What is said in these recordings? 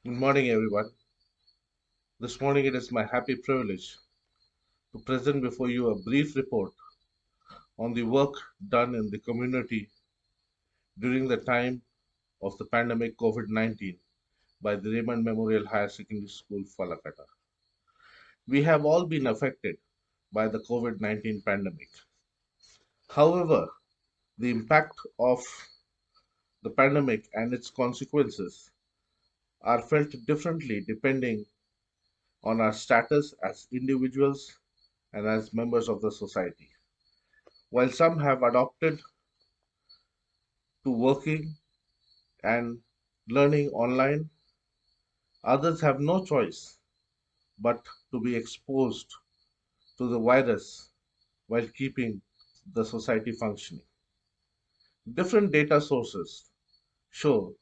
Good morning, everyone. This morning it is my happy privilege to present before you a brief report on the work done in the community during the time of the pandemic COVID 19 by the Raymond Memorial Higher Secondary School, Falakata. We have all been affected by the COVID 19 pandemic. However, the impact of the pandemic and its consequences are felt differently depending on our status as individuals and as members of the society. While some have adopted to working and learning online, others have no choice but to be exposed to the virus while keeping the society functioning. Different data sources show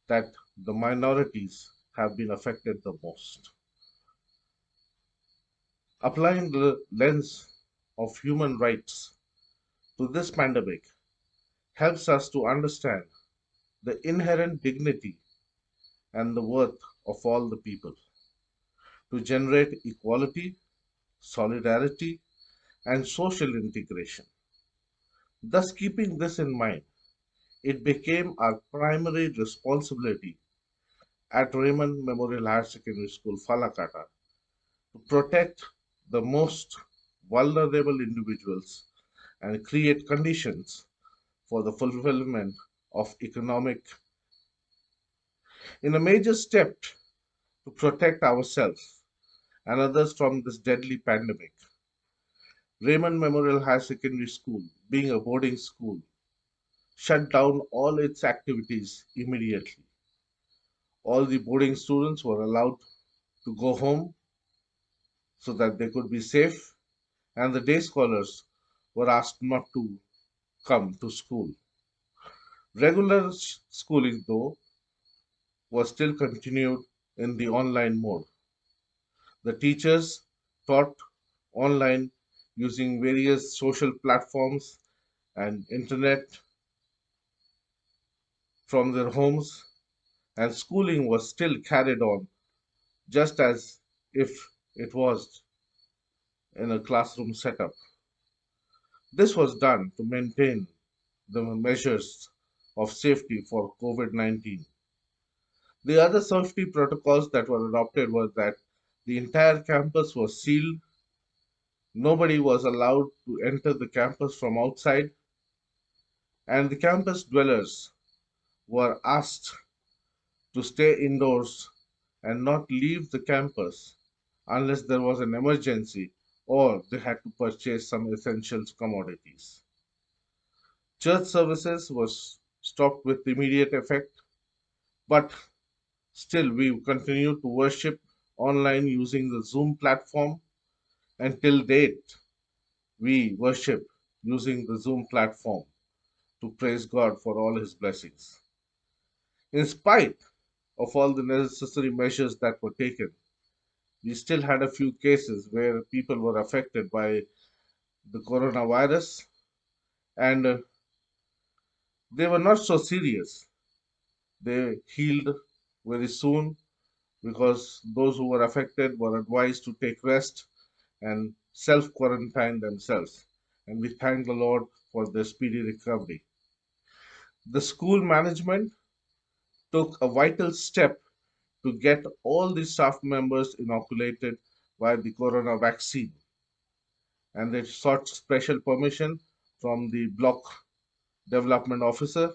that the minorities have been affected the most. Applying the lens of human rights to this pandemic helps us to understand the inherent dignity and the worth of all the people, to generate equality, solidarity, and social integration. Thus, keeping this in mind, it became our primary responsibility at Raymond Memorial Higher Secondary School, Falakata, to protect the most vulnerable individuals and create conditions for the fulfillment of economic in a major step to protect ourselves and others from this deadly pandemic. Raymond Memorial Higher Secondary School, being a boarding school, shut down all its activities immediately. All the boarding students were allowed to go home so that they could be safe, and the day scholars were asked not to come to school. Regular schooling, though, was still continued in the online mode. The teachers taught online using various social platforms and internet from their homes, and schooling was still carried on just as if it was in a classroom setup. This was done to maintain the measures of safety for COVID 19. The other safety protocols that were adopted were that the entire campus was sealed, nobody was allowed to enter the campus from outside, and the campus dwellers were asked to stay indoors and not leave the campus unless there was an emergency or they had to purchase some essential commodities. Church services was stopped with immediate effect, but still we continue to worship online using the Zoom platform. Until date, we worship using the Zoom platform to praise God for all his blessings. In spite of all the necessary measures that were taken, we still had a few cases where people were affected by the coronavirus, and they were not so serious. They healed very soon because those who were affected were advised to take rest and self quarantine themselves. And we thank the Lord for their speedy recovery. The school management took a vital step to get all the staff members inoculated by the corona vaccine, and they sought special permission from the block development officer.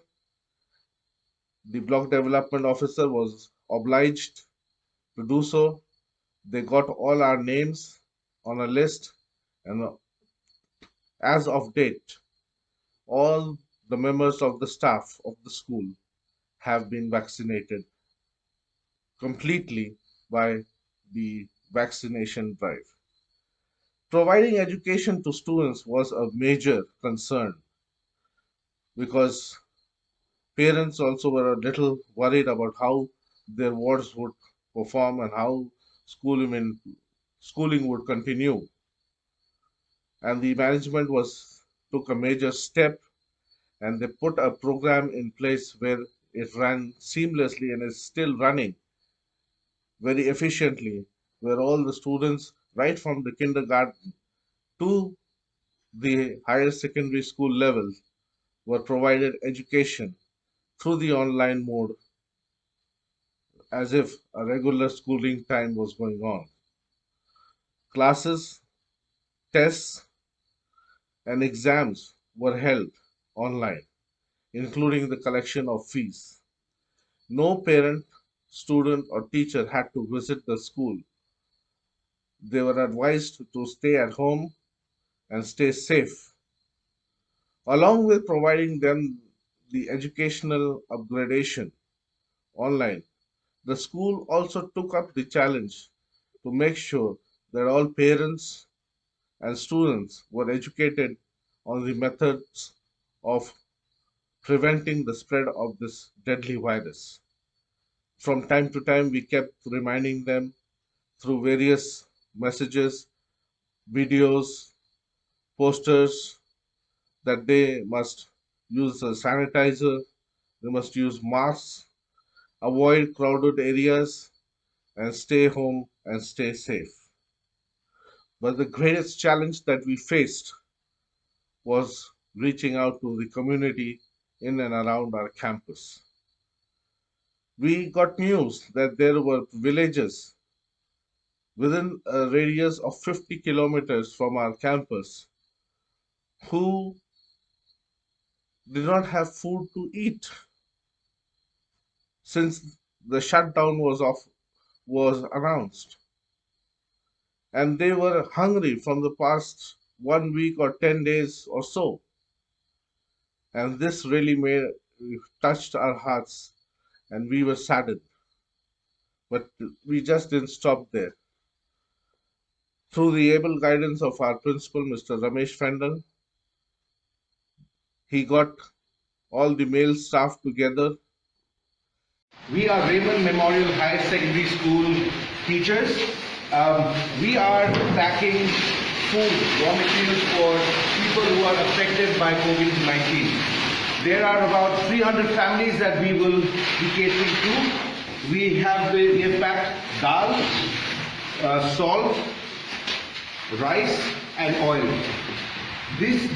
The block development officer was obliged to do so. They got all our names on a list, and as of date, all the members of the staff of the school have been vaccinated completely by the vaccination drive. Providing education to students was a major concern because parents also were a little worried about how their wards would perform and how schooling, schooling would continue. And the management was took a major step, and they put a program in place where it ran seamlessly and is still running very efficiently, where all the students, right from the kindergarten to the higher secondary school level, were provided education through the online mode as if a regular schooling time was going on. Classes, tests, and exams were held online, including the collection of fees. No parent, student, or teacher had to visit the school. They were advised to stay at home and stay safe, along with providing them the educational upgradation online. The school also took up the challenge to make sure that all parents and students were educated on the methods of preventing the spread of this deadly virus. From time to time, we kept reminding them through various messages, videos, posters that they must use a sanitizer, they must use masks, avoid crowded areas, and stay home and stay safe. But the greatest challenge that we faced was reaching out to the community in and around our campus. We got news that there were villages within a radius of 50 kilometers from our campus who did not have food to eat since the shutdown was announced, and they were hungry from the past 1 week or 10 days or so, and this really made touched our hearts, and we were saddened, but we just didn't stop there. Through the able guidance of our principal, Mr. Ramesh Fendel, he got all the male staff together. We are Raymond Memorial Higher Secondary School teachers. We are packing food, raw materials for people who are affected by COVID-19. There are about 300 families that we will be catering to. We have packed dal, salt, rice, and oil. These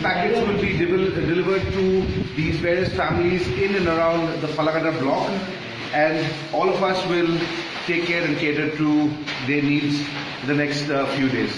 packets will be delivered to these various families in and around the Palagada block, and all of us will take care and cater to their needs the next few days.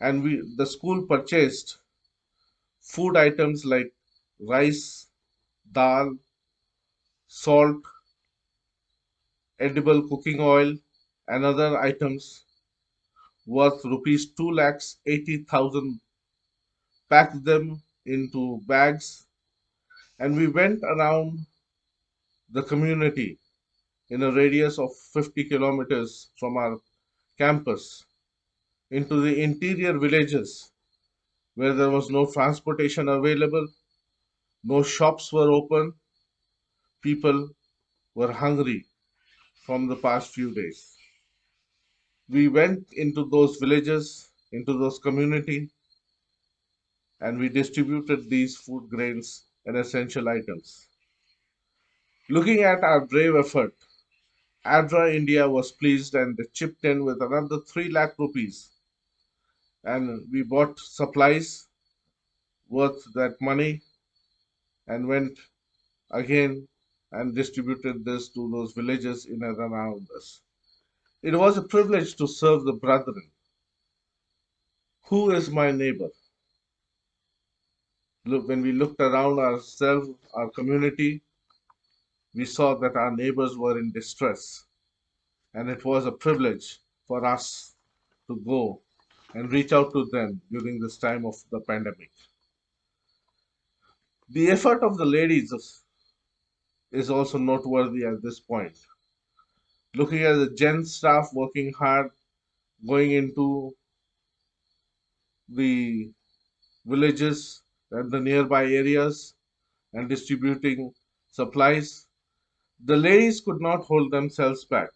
And the school purchased food items like rice, dal, salt, edible cooking oil, and other items worth rupees 2,80,000, packed them into bags, and we went around the community in a radius of 50 kilometers from our campus into the interior villages where there was no transportation available, no shops were open, people were hungry from the past few days. We went into those villages, into those community, and we distributed these food grains and essential items. Looking at our brave effort, ADRA India was pleased and they chipped in with another 3 lakh rupees, and we bought supplies worth that money and went again and distributed this to those villages in and around us. It was a privilege to serve the brethren. Who is my neighbor? Look, when we looked around ourselves, our community, we saw that our neighbors were in distress, and it was a privilege for us to go. and reach out to them during this time of the pandemic. The effort of the ladies is also noteworthy at this point. Looking at the Gen staff working hard, going into the villages and the nearby areas and distributing supplies, the ladies could not hold themselves back.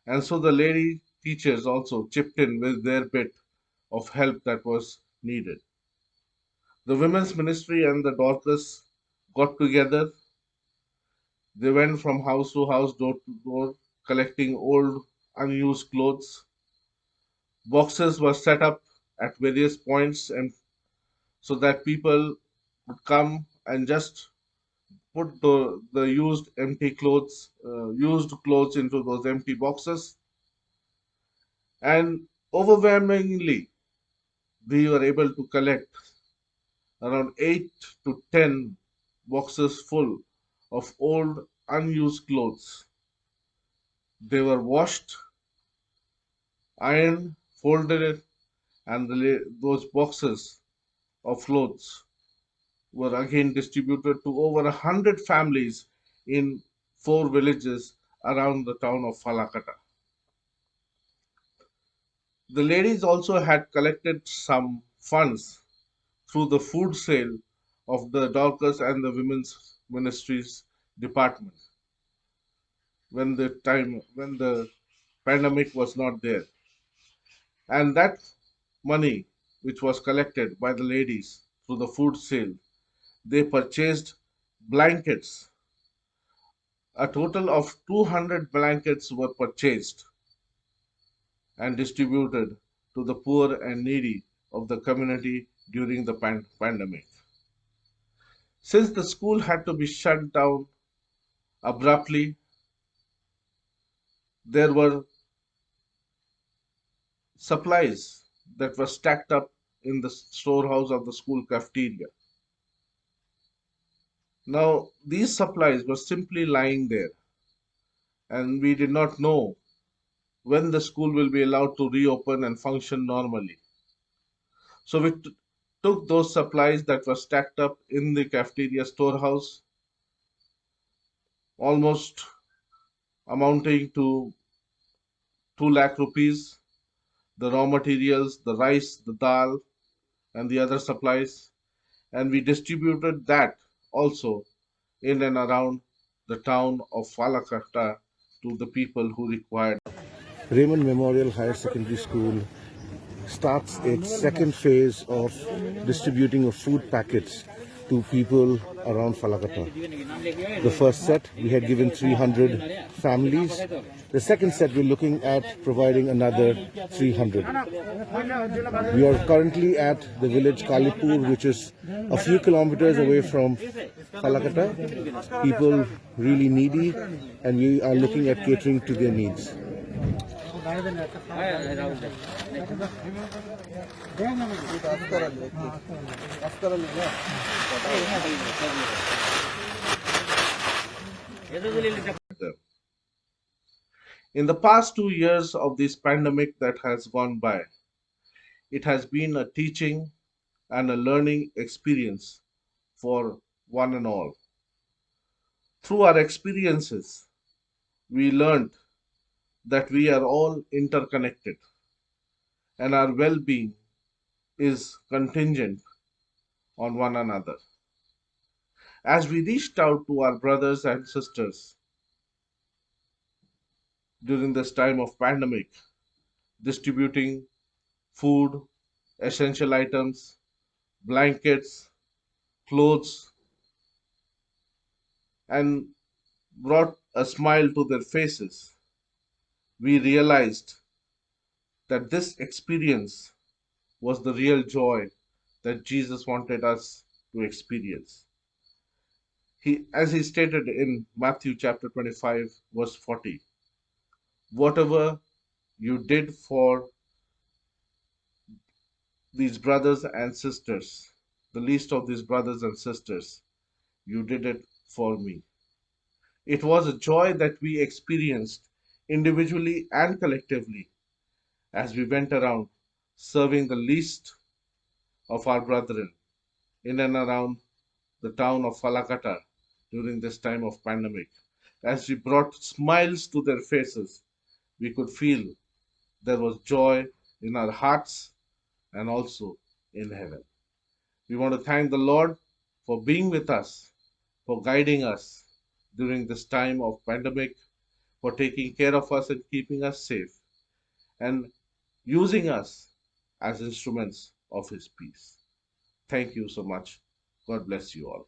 And so the lady teachers also chipped in with their bit of help that was needed. The women's ministry and the Dorcas got together. They went from house to house, door to door, collecting old, unused clothes. Boxes were set up at various points and so that people would come and just put the used clothes into those empty boxes. And overwhelmingly, we were able to collect around 8 to 10 boxes full of old, unused clothes. They were washed, ironed, folded, and those boxes of clothes were again distributed to over 100 families in 4 villages around the town of Falakata. The ladies also had collected some funds through the food sale of the Dorcas and the Women's Ministries department when the pandemic was not there. And that money which was collected by the ladies through the food sale, they purchased blankets. A total of 200 blankets were purchased and distributed to the poor and needy of the community during the pandemic. Since the school had to be shut down abruptly, there were supplies that were stacked up in the storehouse of the school cafeteria. Now, these supplies were simply lying there, and we did not know when the school will be allowed to reopen and function normally. So, took those supplies that were stacked up in the cafeteria storehouse, almost amounting to 2 lakh rupees, the raw materials, the rice, the dal, and the other supplies, and we distributed that also in and around the town of Falakata to the people who required. Raymond Memorial Higher Secondary School starts its second phase of distributing of food packets to people around Falakata. The first set we had given 300 families. The second set we're looking at providing another 300. We are currently at the village Kalipur, which is a few kilometers away from Falakata. People really needy, and we are looking at catering to their needs. In the past 2 years of this pandemic that has gone by, it has been a teaching and a learning experience for one and all. Through our experiences, we learned that we are all interconnected and our well being is contingent on one another. As we reached out to our brothers and sisters during this time of pandemic, distributing food, essential items, blankets, clothes, and brought a smile to their faces, we realized that this experience was the real joy that Jesus wanted us to experience. As he stated in Matthew chapter 25, verse 40, whatever you did for these brothers and sisters, the least of these brothers and sisters, you did it for me. It was a joy that we experienced individually and collectively as we went around serving the least of our brethren in and around the town of Falakata during this time of pandemic. As we brought smiles to their faces, we could feel there was joy in our hearts and also in heaven. We want to thank the Lord for being with us, for guiding us during this time of pandemic, for taking care of us and keeping us safe, and using us as instruments of His peace. Thank you so much. God bless you all.